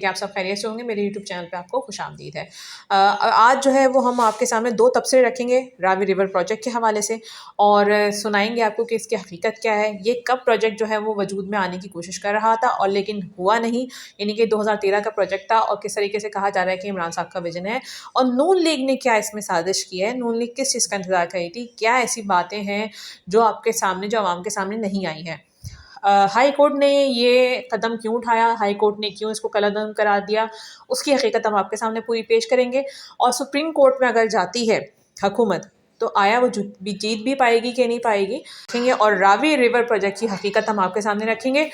کہ آپ سب خیریت سے ہوں گے. میرے یوٹیوب چینل پہ آپ کو خوش آمدید ہے. آج جو ہے وہ ہم آپ کے سامنے 2 تبصرے رکھیں گے راوی ریور پروجیکٹ کے حوالے سے، اور سنائیں گے آپ کو کہ اس کی حقیقت کیا ہے. یہ کب پروجیکٹ جو ہے وہ وجود میں آنے کی کوشش کر رہا تھا اور لیکن ہوا نہیں، یعنی کہ 2013 کا پروجیکٹ تھا، اور کس طریقے سے کہا جا رہا ہے کہ عمران صاحب کا ویژن ہے، اور نون لیگ نے کیا اس میں سازش کی ہے، نون لیگ کس چیز کا انتظار کر رہی تھی، کیا ایسی باتیں ہیں جو آپ کے سامنے، جو عوام کے سامنے نہیں آئی ہیں. ہائی کورٹ نے یہ قدم کیوں اٹھایا، ہائی کورٹ نے کیوں اس کو کالعدم قرار دیا، اس کی حقیقت ہم آپ کے سامنے پوری پیش کریں گے. اور سپریم کورٹ میں اگر جاتی ہے حکومت تو آیا وہ جیت بھی پائے گی کہ نہیں پائے گی رکھیں گے، اور راوی ریور پروجیکٹ کی حقیقت ہم آپ کے سامنے رکھیں گے.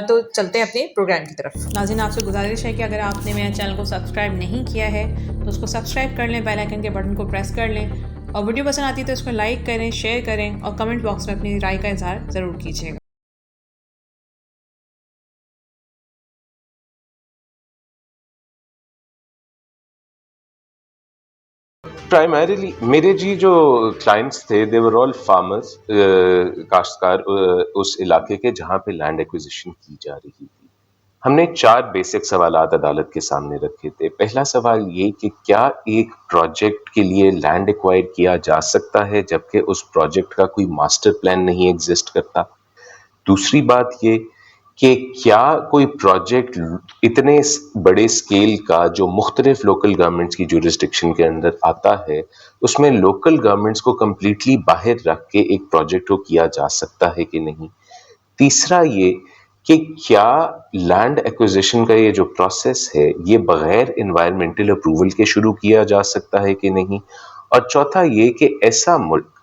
تو چلتے ہیں اپنے پروگرام کی طرف. ناظرین، آپ سے گزارش ہے کہ اگر آپ نے میرے چینل کو سبسکرائب نہیں کیا ہے تو اس کو سبسکرائب کر لیں، بیل آئیکن کے بٹن کو پریس کر لیں، اور ویڈیو پسند آتی ہے تو اس کو لائک کریں، شیئر کریں، اور کمنٹ باکس میں اپنی رائے کا اظہار ضرور کیجیے گا. پرائمریلی میرے جو کلائنٹس تھے دے ور آل فارمرز، کاشتکار اس علاقے کے جہاں پہ لینڈ ایکوزیشن کی جا رہی تھی. ہم نے 4 بیسک سوالات عدالت کے سامنے رکھے تھے. پہلا سوال یہ کہ کیا ایک پروجیکٹ کے لیے لینڈ ایکوائر کیا جا سکتا ہے جبکہ اس پروجیکٹ کا کوئی ماسٹر پلان نہیں ایگزسٹ کرتا. دوسری بات یہ کہ کیا کوئی پروجیکٹ اتنے بڑے سکیل کا جو مختلف لوکل گورنمنٹس کی جورسڈکشن کے اندر آتا ہے، اس میں لوکل گورنمنٹس کو کمپلیٹلی باہر رکھ کے ایک پروجیکٹ کو کیا جا سکتا ہے کہ نہیں. تیسرا یہ کہ کیا لینڈ ایکوزیشن کا یہ جو پروسیس ہے یہ بغیر انوائرمنٹل اپروول کے شروع کیا جا سکتا ہے کہ نہیں. اور چوتھا یہ کہ ایسا ملک،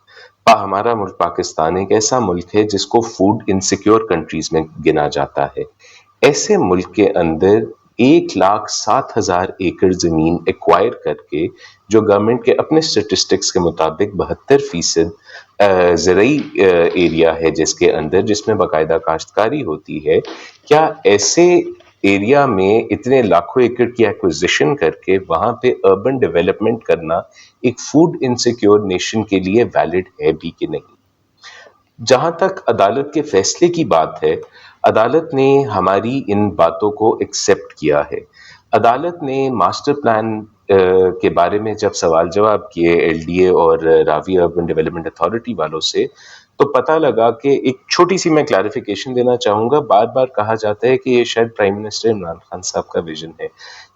ہمارا ملک پاکستان ایک ایسا ملک ہے جس کو فوڈ انسیکیور کنٹریز میں گنا جاتا ہے. ایسے ملک کے اندر 1,07,000 ایکڑ زمین ایکوائر کر کے، جو گورنمنٹ کے اپنے سٹیٹسٹکس کے مطابق 72% زرعی ایریا ہے جس کے اندر، جس میں باقاعدہ کاشتکاری ہوتی ہے، کیا ایسے ایریا میں اتنے لاکھوں ایکڑ کی ایکوزیشن کر کے وہاں پہ اربن ڈیولپمنٹ کرنا ایک فوڈ انسیکیور نیشن کے لیے ویلڈ ہے بھی کہ نہیں. جہاں تک عدالت کے فیصلے کی بات ہے، عدالت نے ہماری ان باتوں کو ایکسیپٹ کیا ہے. عدالت نے ماسٹر پلان کے بارے میں جب سوال جواب کیے ایل ڈی اے اور راوی اربن ڈیولپمنٹ اتھارٹی والوں سے، تو پتہ لگا کہ ایک چھوٹی سی میں کلیریفیکیشن دینا چاہوں گا. بار بار کہا جاتا ہے کہ یہ شاید پرائم منسٹر عمران خان صاحب کا ویژن ہے.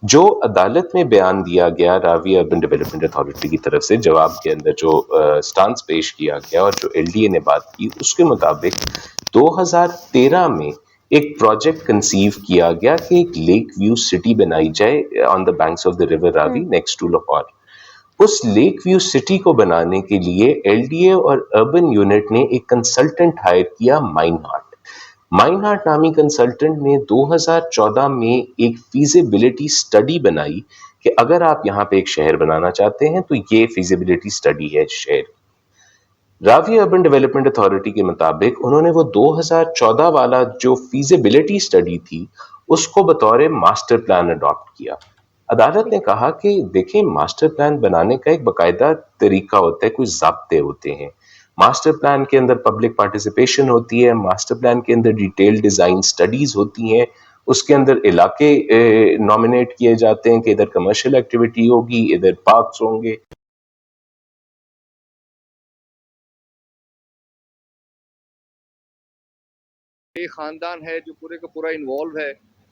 جو عدالت میں بیان دیا گیا راوی اربن ڈیولپمنٹ اتھارٹی کی طرف سے، جواب کے اندر جو سٹانس پیش کیا گیا اور جو ایل ڈی اے نے بات کی، اس کے مطابق 2013 میں ایک پروجیکٹ کنسیو کیا گیا کہ ایک لیک ویو سٹی بنائی جائے on the banks of the river Ravi next to Lahore. اس لیک ویو سٹی کو بنانے کے لیے ایل ڈی اے اور اربن یونٹ نے ایک کنسلٹنٹ ہائر کیا، مائن ہارٹ. مائن ہارٹ نامی کنسلٹنٹ نے 2014 میں ایک فیزیبلٹی سٹڈی بنائی کہ اگر آپ یہاں پہ ایک شہر بنانا چاہتے ہیں تو یہ فیزیبلٹی سٹڈی ہے شہر. راوی اربن ڈیولپمنٹ اتھارٹی کے مطابق انہوں نے وہ 2014 والا جو فیزیبلٹی سٹڈی تھی اس کو بطور ماسٹر پلان اڈاپٹ کیا. عدالت نے کہا کہ دیکھیں، ماسٹر پلان بنانے کا ایک باقاعدہ طریقہ ہوتا ہے، کچھ ضابطے ہوتے ہیں. ماسٹر پلان کے اندر پبلک پارٹیسپیشن ہوتی ہے، ماسٹر پلان کے اندر ڈیٹیل ڈیزائن سٹڈیز ہوتی ہیں، اس کے اندر علاقے نامینیٹ کیے جاتے ہیں کہ ادھر کمرشل ایکٹیویٹی ہوگی، ادھر پارکس ہوں گے. ایک خاندان ہے جو پورے کا پورا انوالو ہے،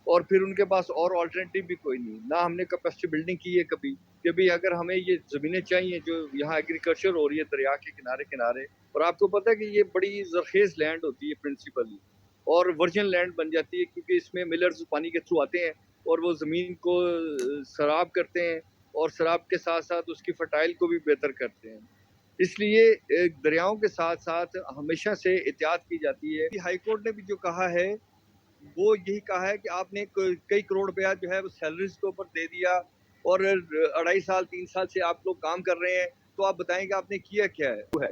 اور پھر ان کے پاس اور آلٹرنیٹیو بھی کوئی نہیں. نہ ہم نے کیپیسٹی بلڈنگ کی ہے کبھی کہ بھی اگر ہمیں یہ زمینیں چاہیے جو یہاں ایگریکلچر ہو رہی ہے دریا کے کنارے کنارے، اور آپ کو پتہ ہے کہ یہ بڑی زرخیز لینڈ ہوتی ہے پرنسپلی، اور ورجن لینڈ بن جاتی ہے کیونکہ اس میں ملرز پانی کے تھرو آتے ہیں اور وہ زمین کو سراب کرتے ہیں، اور سراب کے ساتھ ساتھ اس کی فرٹائل کو بھی بہتر کرتے ہیں. اس لیے دریاؤں کے ساتھ ساتھ ہمیشہ سے احتیاط کی جاتی ہے. ہائی کورٹ نے بھی جو کہا ہے وہ یہی کہا ہے کہ آپ نے کئی کروڑ روپیہ جو ہے وہ سیلریز کے اوپر دے دیا، اور 2.5 سال 3 سال سے آپ لوگ کام کر رہے ہیں، تو آپ بتائیں کہ آپ نے کیا کیا ہے.